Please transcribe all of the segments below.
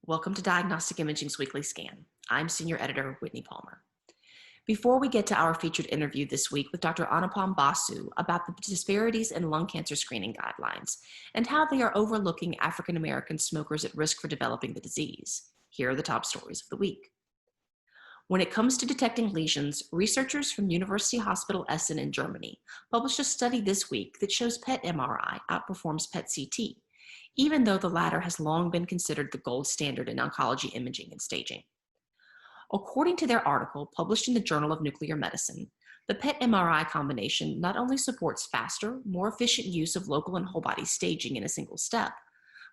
Welcome to Diagnostic Imaging's Weekly Scan. I'm Senior Editor Whitney Palmer. Before we get to our featured interview this week with Dr. Anupam Basu about the disparities in lung cancer screening guidelines and how they are overlooking African-American smokers at risk for developing the disease, here are the top stories of the week. When it comes to detecting lesions, researchers from University Hospital Essen in Germany published a study this week that shows PETMRI outperforms PETCT, even though the latter has long been considered the gold standard in oncology imaging and staging. According to their article published in the Journal of Nuclear Medicine, the PET-MRI combination not only supports faster, more efficient use of local and whole body staging in a single step,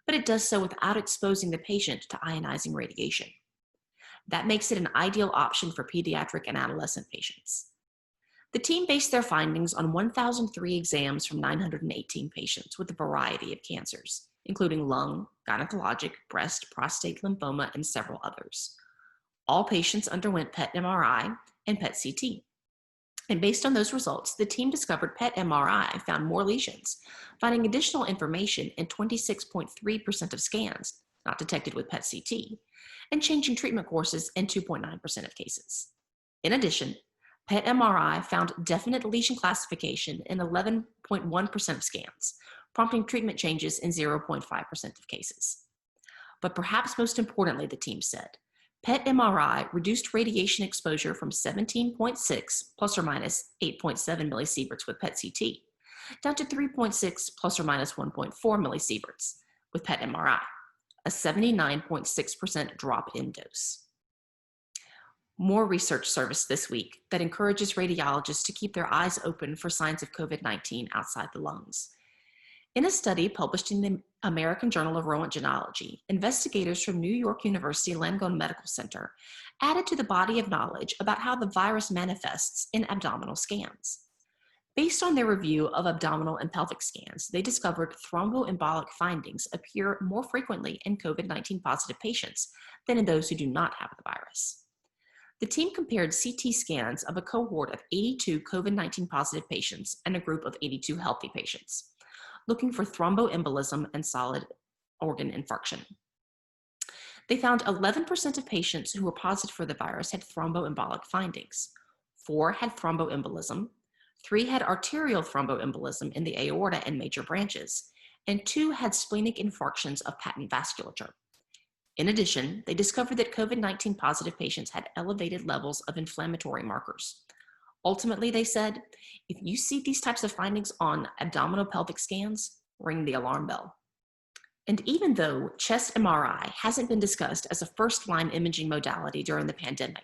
but it does so without exposing the patient to ionizing radiation. That makes it an ideal option for pediatric and adolescent patients. The team based their findings on 1,003 exams from 918 patients with a variety of cancers, including lung, gynecologic, breast, prostate, lymphoma, and several others. All patients underwent PET-MRI and PET-CT. And based on those results, the team discovered PET-MRI found more lesions, finding additional information in 26.3% of scans not detected with PET-CT, and changing treatment courses in 2.9% of cases. In addition, PET-MRI found definite lesion classification in 11.1% of scans, prompting treatment changes in 0.5% of cases. But perhaps most importantly, the team said, PET-MRI reduced radiation exposure from 17.6 plus or minus 8.7 millisieverts with PET-CT down to 3.6 plus or minus 1.4 millisieverts with PET-MRI, a 79.6% drop in dose. More research surfaced this week that encourages radiologists to keep their eyes open for signs of COVID-19 outside the lungs. In a study published in the American Journal of Röntgenology, investigators from New York University Langone Medical Center added to the body of knowledge about how the virus manifests in abdominal scans. Based on their review of abdominal and pelvic scans, they discovered thromboembolic findings appear more frequently in COVID-19 positive patients than in those who do not have the virus. The team compared CT scans of a cohort of 82 COVID-19 positive patients and a group of 82 healthy patients, looking for thromboembolism and solid organ infarction. They found 11% of patients who were positive for the virus had thromboembolic findings. 4 had thromboembolism, 3 had arterial thromboembolism in the aorta and major branches, and 2 had splenic infarctions of patent vasculature. In addition, they discovered that COVID-19 positive patients had elevated levels of inflammatory markers. Ultimately, they said, if you see these types of findings on abdominal pelvic scans, ring the alarm bell. And even though chest MRI hasn't been discussed as a first-line imaging modality during the pandemic,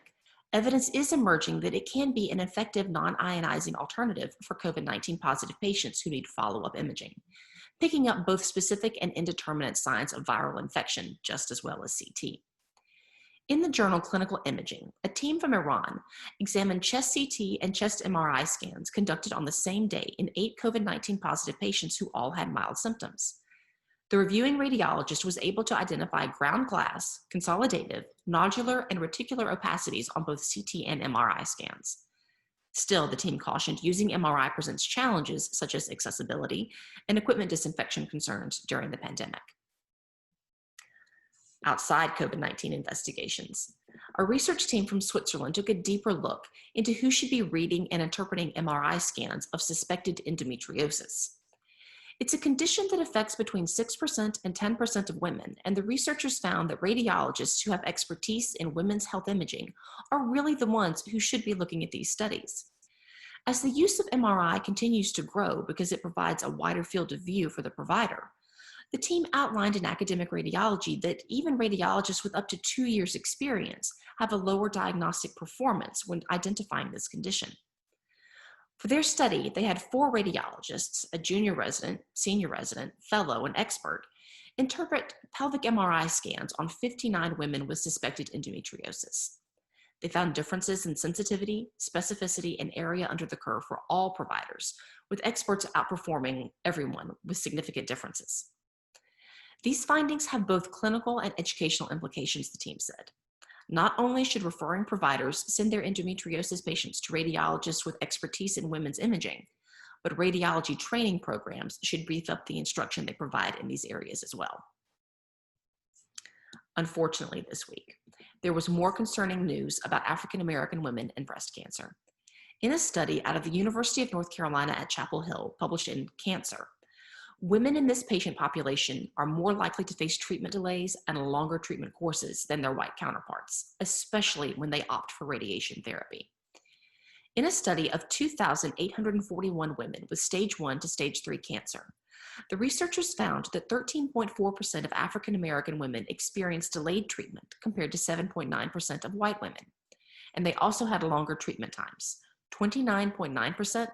evidence is emerging that it can be an effective non-ionizing alternative for COVID-19 positive patients who need follow-up imaging, picking up both specific and indeterminate signs of viral infection just as well as CT. In the journal Clinical Imaging, a team from Iran examined chest CT and chest MRI scans conducted on the same day in 8 COVID-19 positive patients who all had mild symptoms. The reviewing radiologist was able to identify ground glass, consolidative, nodular, and reticular opacities on both CT and MRI scans. Still, the team cautioned using MRI presents challenges such as accessibility and equipment disinfection concerns during the pandemic. Outside COVID-19 investigations, a research team from Switzerland took a deeper look into who should be reading and interpreting MRI scans of suspected endometriosis. It's a condition that affects between 6% and 10% of women, and the researchers found that radiologists who have expertise in women's health imaging are really the ones who should be looking at these studies. As the use of MRI continues to grow because it provides a wider field of view for the provider, the team outlined in academic radiology that even radiologists with up to 2 years experience have a lower diagnostic performance when identifying this condition. For their study, they had 4 radiologists, a junior resident, senior resident, fellow, and expert, interpret pelvic MRI scans on 59 women with suspected endometriosis. They found differences in sensitivity, specificity, and area under the curve for all providers, with experts outperforming everyone with significant differences. These findings have both clinical and educational implications, the team said. Not only should referring providers send their endometriosis patients to radiologists with expertise in women's imaging, but radiology training programs should beef up the instruction they provide in these areas as well. Unfortunately, this week, there was more concerning news about African American women and breast cancer. In a study out of the University of North Carolina at Chapel Hill, published in Cancer, women in this patient population are more likely to face treatment delays and longer treatment courses than their white counterparts, especially when they opt for radiation therapy. In a study of 2,841 women with stage 1 to stage 3 cancer, the researchers found that 13.4% of African American women experienced delayed treatment compared to 7.9% of white women. And they also had longer treatment times, 29.9%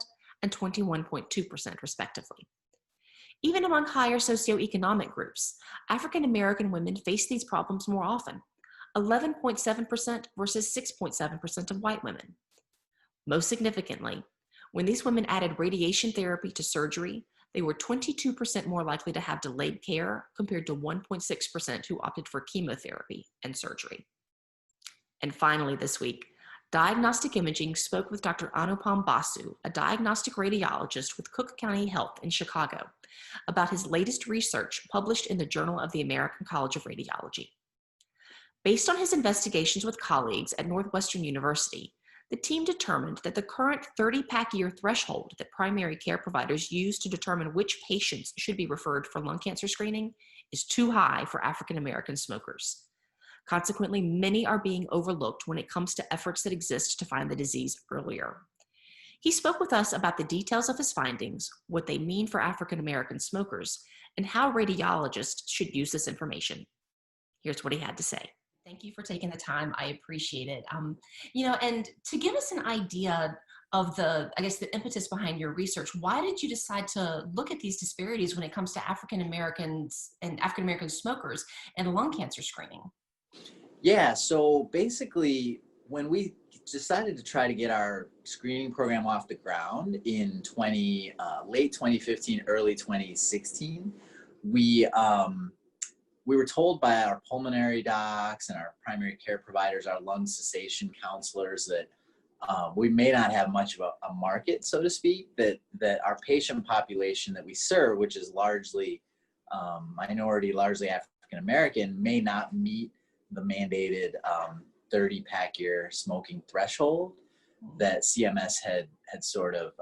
and 21.2% respectively. Even among higher socioeconomic groups, African American women face these problems more often, 11.7% versus 6.7% of white women. Most significantly, when these women added radiation therapy to surgery, they were 22% more likely to have delayed care compared to 1.6% who opted for chemotherapy and surgery. And finally this week, Diagnostic Imaging spoke with Dr. Anupam Basu, a diagnostic radiologist with Cook County Health in Chicago, about his latest research published in the Journal of the American College of Radiology. Based on his investigations with colleagues at Northwestern University, the team determined that the current 30-pack year threshold that primary care providers use to determine which patients should be referred for lung cancer screening is too high for African American smokers. Consequently, many are being overlooked when it comes to efforts that exist to find the disease earlier. He spoke with us about the details of his findings, what they mean for African American smokers, and how radiologists should use this information. Here's what he had to say. Thank you for taking the time. I appreciate it. And to give us an idea of the impetus behind your research, why did you decide to look at these disparities when it comes to African Americans and African American smokers and lung cancer screening? Yeah, so basically, when we decided to try to get our screening program off the ground in late 2015, early 2016, we were told by our pulmonary docs and our primary care providers, our lung cessation counselors, that we may not have much of a market, so to speak, that our patient population that we serve, which is largely minority, largely African American, may not meet the mandated 30-pack year smoking threshold that CMS had sort of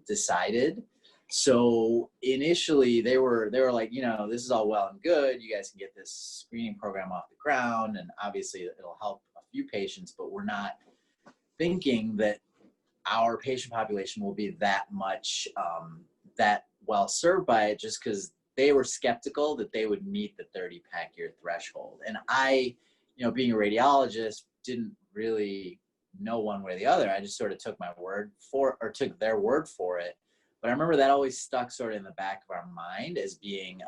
decided. So initially they were like, this is all well and good. You guys can get this screening program off the ground, and obviously it'll help a few patients, but we're not thinking that our patient population will be that much, that well served by it, just because they were skeptical that they would meet the 30-pack year threshold. And I, being a radiologist, didn't really know one way or the other. I just sort of took took their word for it. But I remember that always stuck sort of in the back of our mind as being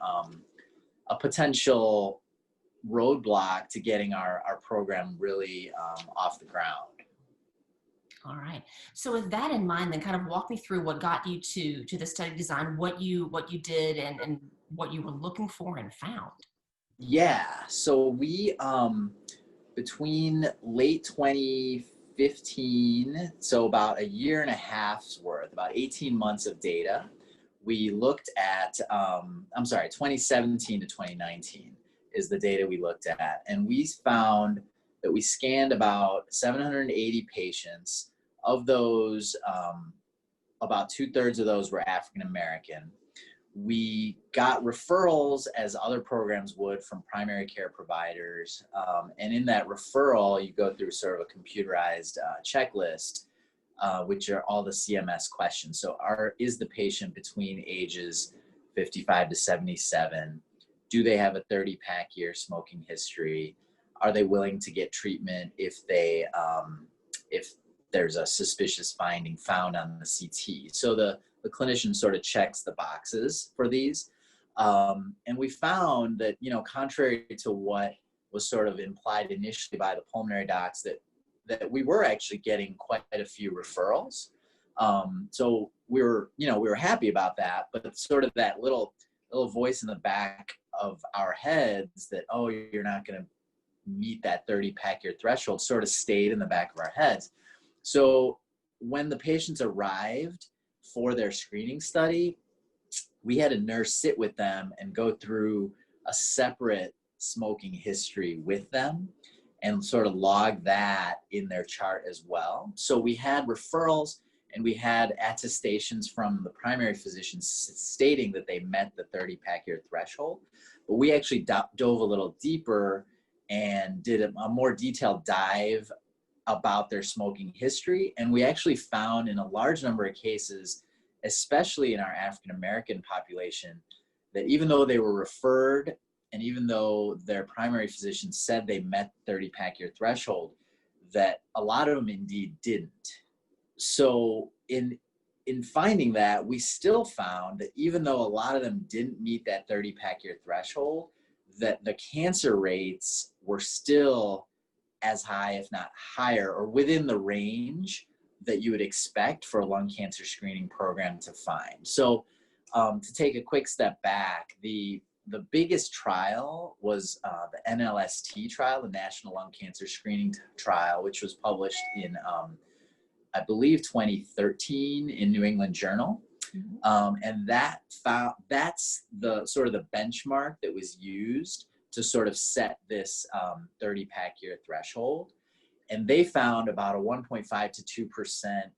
a potential roadblock to getting our program really off the ground. All right. So with that in mind, then kind of walk me through what got you to the study design, what you did and what you were looking for and found. Yeah. So we, between late 2015, so about a year and a half's worth, about 18 months of data, we looked at, 2017 to 2019 is the data we looked at. And we found that we scanned about 780 patients. Of those, about 2/3 of those were African American. We got referrals, as other programs would, from primary care providers. And in that referral, you go through sort of a computerized checklist, which are all the CMS questions. So is the patient between ages 55 to 77? Do they have a 30-pack year smoking history? Are they willing to get treatment if there's a suspicious finding found on the CT? So the clinician sort of checks the boxes for these. And we found that, contrary to what was sort of implied initially by the pulmonary docs, that we were actually getting quite a few referrals. So we were happy about that, but sort of that little voice in the back of our heads that, oh, you're not going to meet that 30-pack year threshold, sort of stayed in the back of our heads. So when the patients arrived for their screening study, we had a nurse sit with them and go through a separate smoking history with them and sort of log that in their chart as well. So we had referrals and we had attestations from the primary physicians stating that they met the 30 pack year threshold. But we actually dove a little deeper and did a more detailed dive about their smoking history. And we actually found in a large number of cases, especially in our African American population, that even though they were referred and even though their primary physician said they met 30 pack year threshold, that a lot of them indeed didn't. So in finding that, we still found that even though a lot of them didn't meet that 30 pack year threshold, that the cancer rates were still as high, if not higher, or within the range that you would expect for a lung cancer screening program to find. So to take a quick step back, the biggest trial was the NLST trial, the National Lung Cancer Screening Trial, which was published in, I believe, 2013 in New England Journal. And that's the sort of the benchmark that was used to sort of set this 30 pack year threshold. And they found about a 1.5 to 2%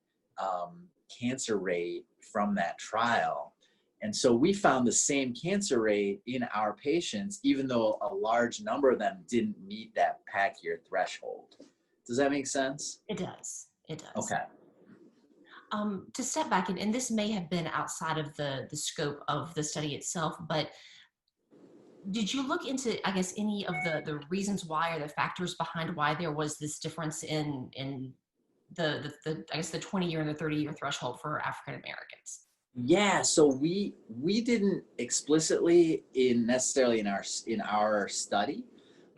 cancer rate from that trial. And so we found the same cancer rate in our patients, even though a large number of them didn't meet that pack year threshold. Does that make sense? It does. It does. Okay. To step back, and this may have been outside of the scope of the study itself, but did you look into, I guess, any of the reasons why or the factors behind why there was this difference in the I guess the 20-year and the 30-year threshold for African Americans? Yeah, so we didn't explicitly necessarily in our study,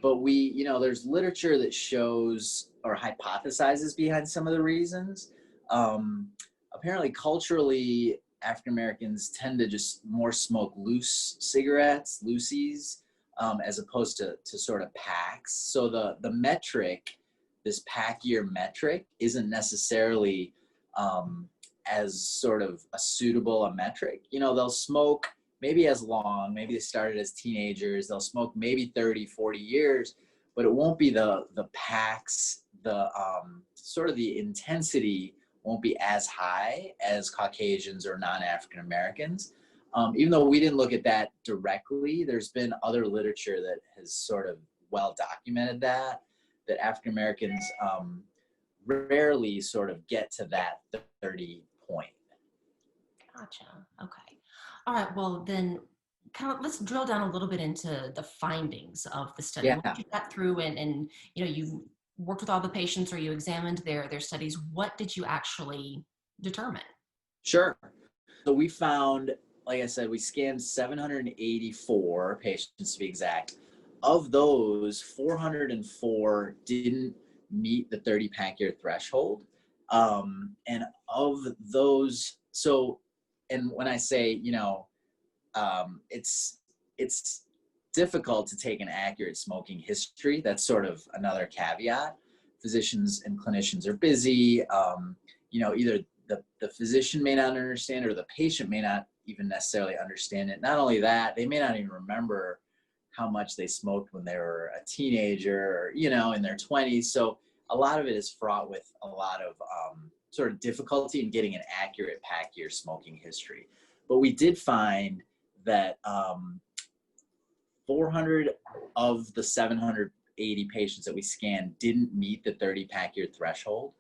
but there's literature that shows or hypothesizes behind some of the reasons. Apparently, culturally, African Americans tend to just more smoke loose cigarettes, loosies, as opposed to sort of packs. So the metric, this pack year metric, isn't necessarily as sort of a suitable a metric. They'll smoke maybe as long, maybe they started as teenagers, they'll smoke maybe 30, 40 years, but it won't be the packs, the sort of the intensity won't be as high as Caucasians or non-African Americans. Even though we didn't look at that directly, there's been other literature that has sort of well documented that African Americans rarely sort of get to that 30 point. Gotcha. Okay. All right. Well, then let's drill down a little bit into the findings of the study. Yeah. Once you got through and you worked with all the patients or you examined their studies, what did you actually determine? Sure. So we found, like I said, we scanned 784 patients to be exact. Of those, 404 didn't meet the 30 pack year threshold. And of those, and when I say, it's difficult to take an accurate smoking history. That's sort of another caveat. Physicians and clinicians are busy. Either the physician may not understand or the patient may not even necessarily understand it. Not only that, they may not even remember how much they smoked when they were a teenager or, in their 20s. So a lot of it is fraught with a lot of sort of difficulty in getting an accurate pack year smoking history. But we did find that 400 of the 780 patients that we scanned didn't meet the 30 pack year threshold.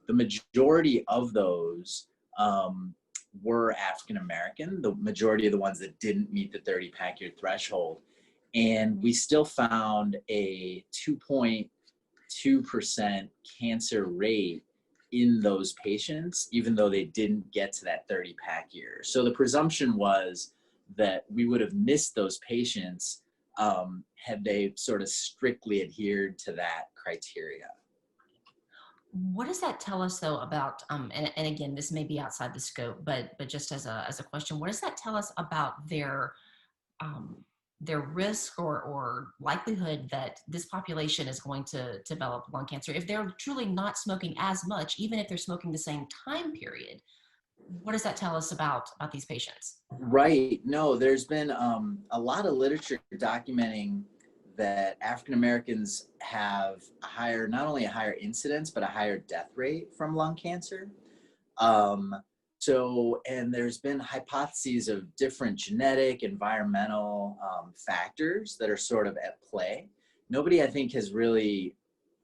The majority of those were African American, the majority of the ones that didn't meet the 30 pack year threshold. And we still found a 2.2% cancer rate in those patients, even though they didn't get to that 30 pack year. So the presumption was that we would have missed those patients had they sort of strictly adhered to that criteria. What does that tell us, though, about, and again, this may be outside the scope, but just as a question, what does that tell us about their risk or likelihood that this population is going to develop lung cancer if they're truly not smoking as much, even if they're smoking the same time period? What does that tell us about these patients? Right. No, there's been a lot of literature documenting that African Americans have a higher, not only a higher incidence, but a higher death rate from lung cancer. And there's been hypotheses of different genetic, environmental factors that are sort of at play. Nobody, I think, has really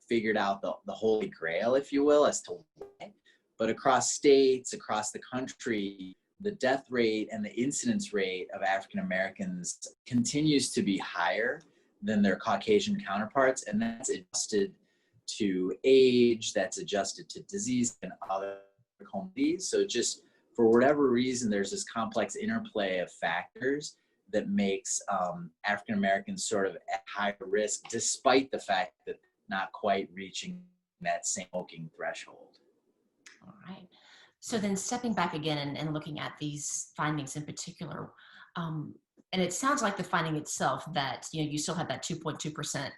figured out the holy grail, if you will, as to why. But across states, across the country, the death rate and the incidence rate of African Americans continues to be higher than their Caucasian counterparts, and that's adjusted to age, that's adjusted to disease and other comorbidities. So just for whatever reason, there's this complex interplay of factors that makes African Americans sort of at higher risk, despite the fact that they're not quite reaching that same smoking threshold. All right. So then stepping back again and looking at these findings in particular, and it sounds like the finding itself that, you still had that 2.2%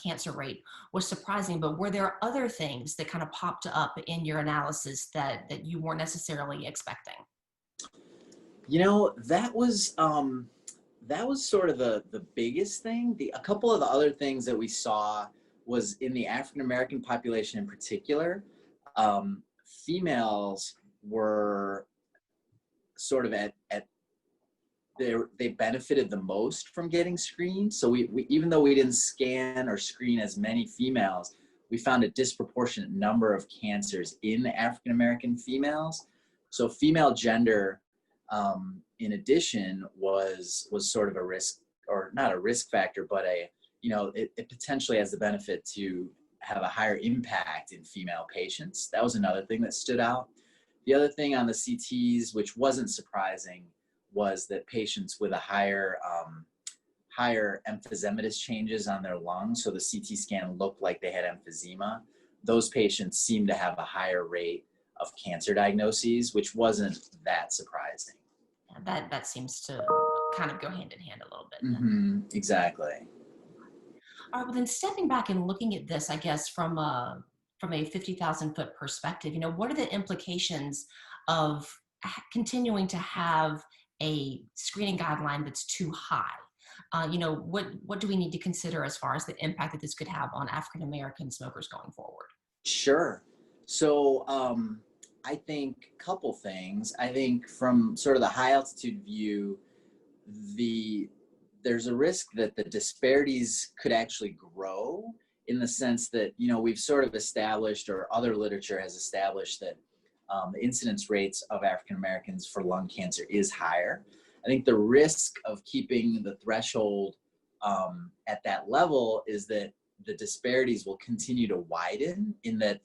cancer rate was surprising, but were there other things that kind of popped up in your analysis that you weren't necessarily expecting? That was sort of the biggest thing. A couple of the other things that we saw was in the African American population in particular, females were sort of they benefited the most from getting screened. So we even though we didn't scan or screen as many females, we found a disproportionate number of cancers in African American females. So female gender, in addition, was sort of a risk, or not a risk factor, but it potentially has the benefit to have a higher impact in female patients. That was another thing that stood out. The other thing on the CTs, which wasn't surprising, was that patients with a higher emphysematous changes on their lungs, so the CT scan looked like they had emphysema, those patients seemed to have a higher rate of cancer diagnoses, which wasn't that surprising. That seems to kind of go hand in hand a little bit. Mm-hmm, exactly. All right, well then stepping back and looking at this, I guess, from a 50,000 foot perspective, what are the implications of continuing to have a screening guideline that's too high? What do we need to consider as far as the impact that this could have on African American smokers going forward? Sure. So I think a couple things. I think from sort of the high altitude view, there's a risk that the disparities could actually grow, in the sense that, we've sort of established, or other literature has established, that the incidence rates of African Americans for lung cancer is higher. I think the risk of keeping the threshold at that level is that the disparities will continue to widen, in that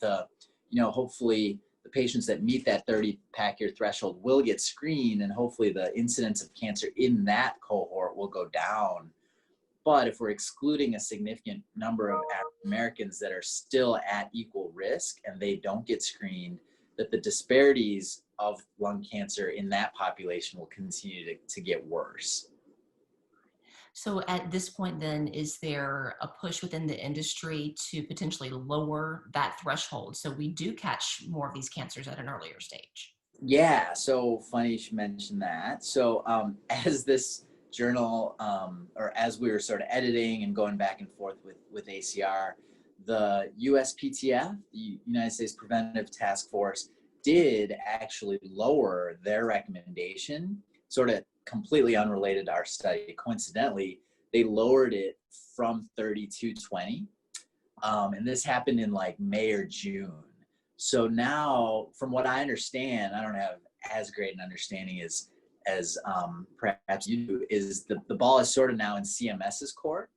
hopefully the patients that meet that 30 pack year threshold will get screened, and hopefully the incidence of cancer in that cohort will go down. But if we're excluding a significant number of African Americans that are still at equal risk and they don't get screened, that the disparities of lung cancer in that population will continue to get worse. So at this point then, is there a push within the industry to potentially lower that threshold so we do catch more of these cancers at an earlier stage? Yeah, so funny you should mention that. So as this journal, or as we were sort of editing and going back and forth with ACR, the USPTF, the United States Preventive Task Force, did actually lower their recommendation, sort of completely unrelated to our study. Coincidentally, they lowered it from 30 to 20. And this happened in like May or June. So now, from what I understand, I don't have as great an understanding as perhaps you do, is the ball is sort of now in CMS's court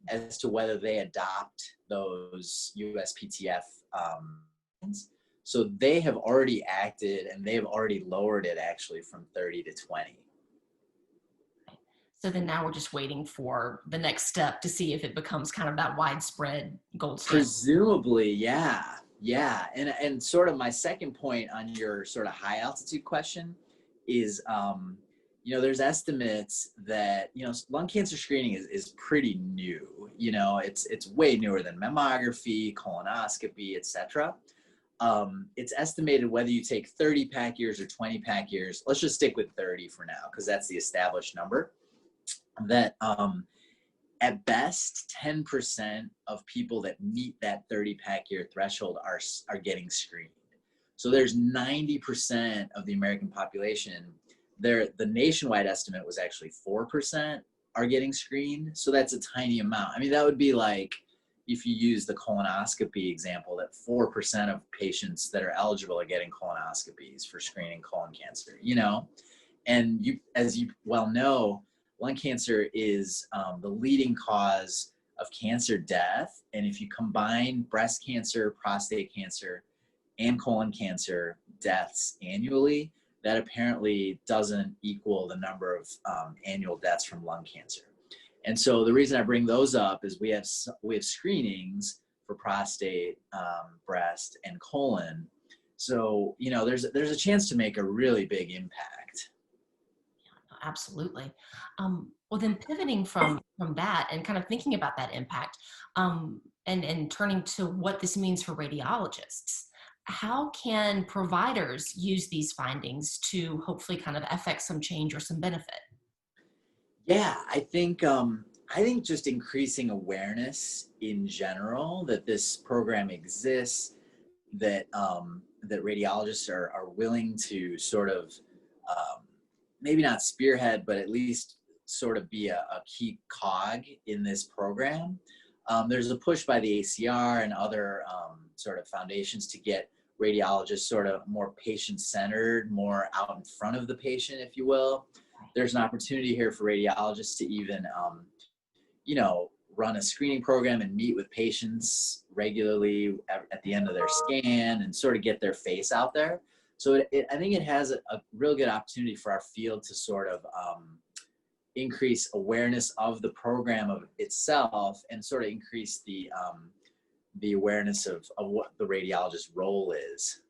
as to whether they adopt those USPTF. So they have already acted, and they have already lowered it actually from 30 to 20. So then now we're just waiting for the next step to see if it becomes kind of that widespread gold standard. Presumably, yeah. And sort of my second point on your sort of high altitude question is, there's estimates that, lung cancer screening is pretty new. It's way newer than mammography, colonoscopy, etc. It's estimated, whether you take 30 pack years or 20 pack years, let's just stick with 30 for now, because that's the established number, that At best, 10% of people that meet that 30 pack year threshold are getting screened. So there's 90% of the American population. The nationwide estimate was actually 4% are getting screened. So that's a tiny amount. I mean, that would be like if you use the colonoscopy example, that 4% of patients that are eligible are getting colonoscopies for screening colon cancer, you know? And you, as you well know, lung cancer is the leading cause of cancer death. And if you combine breast cancer, prostate cancer, and colon cancer deaths annually, that apparently doesn't equal the number of annual deaths from lung cancer. And so the reason I bring those up is we have screenings for prostate, breast, and colon. So, you know, there's a chance to make a really big impact. Absolutely. Well, then pivoting from that and kind of thinking about that impact, and turning to what this means for radiologists, how can providers use these findings to hopefully kind of affect some change or some benefit? Yeah, I think just increasing awareness in general that this program exists, that that radiologists are willing to sort of maybe not spearhead, but at least sort of be a key cog in this program. There's a push by the ACR and other sort of foundations to get radiologists sort of more patient-centered, more out in front of the patient, if you will. There's an opportunity here for radiologists to even, you know, run a screening program and meet with patients regularly at the end of their scan and sort of get their face out there. So I think it has a real good opportunity for our field to sort of increase awareness of the program of itself and sort of increase the awareness of what the radiologist's role is.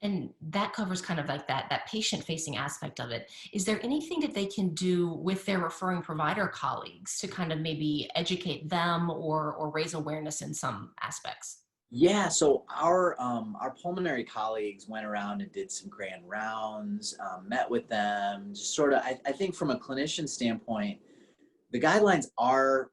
And that covers kind of like that patient-facing aspect of it. Is there anything that they can do with their referring provider colleagues to kind of maybe educate them or raise awareness in some aspects? Yeah, so our pulmonary colleagues went around and did some grand rounds, met with them, just sort of. I think from a clinician standpoint, the guidelines are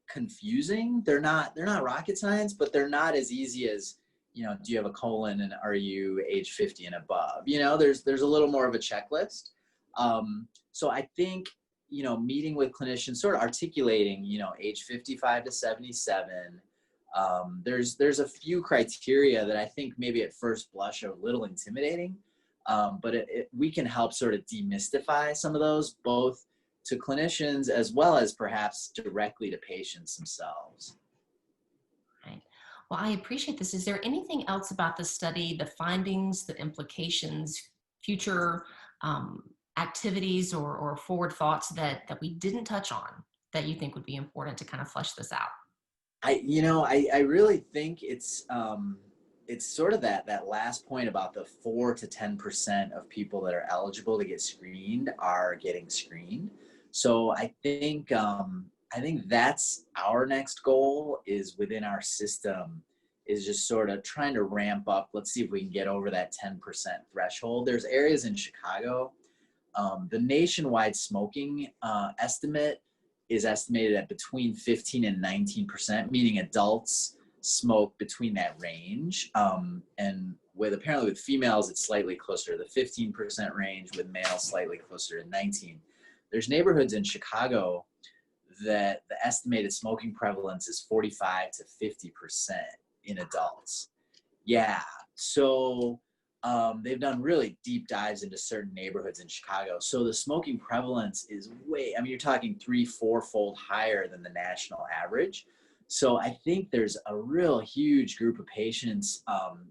confusing. They're not rocket science, but they're not as easy as, you know, do you have a colon and are you age 50 and above? You know, there's a little more of a checklist. So I think, you know, meeting with clinicians, sort of articulating, you know, age 55 to 77. There's a few criteria that I think maybe at first blush are a little intimidating, but we can help sort of demystify some of those, both to clinicians as well as perhaps directly to patients themselves. Right. Well, I appreciate this. Is there anything else about the study, the findings, the implications, future activities or forward thoughts that we didn't touch on that you think would be important to kind of flesh this out? I really think it's sort of that last point about the 4 to 10% of people that are eligible to get screened are getting screened. So I think that's our next goal is within our system is just sort of trying to ramp up. Let's see if we can get over that 10% threshold. There's areas in Chicago. The nationwide smoking estimate is estimated at between 15 and 19%, meaning adults smoke between that range. And apparently with females, it's slightly closer to the 15% range, with males slightly closer to 19. There's neighborhoods in Chicago that the estimated smoking prevalence is 45 to 50% in adults. Yeah, so they've done really deep dives into certain neighborhoods in Chicago. So the smoking prevalence is you're talking 3-4-fold higher than the national average. So I think there's a real huge group of patients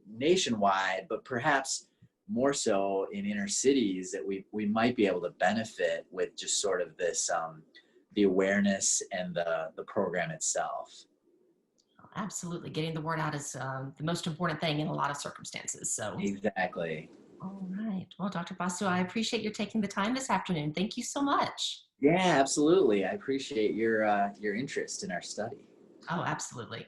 nationwide, but perhaps more so in inner cities that we might be able to benefit with just sort of this, the awareness and the program itself. Absolutely. Getting the word out is the most important thing in a lot of circumstances. So, Exactly. all right. Well, Dr. Basu, I appreciate your taking the time this afternoon. Thank you so much. Yeah, absolutely. I appreciate your interest in our study. Oh, absolutely.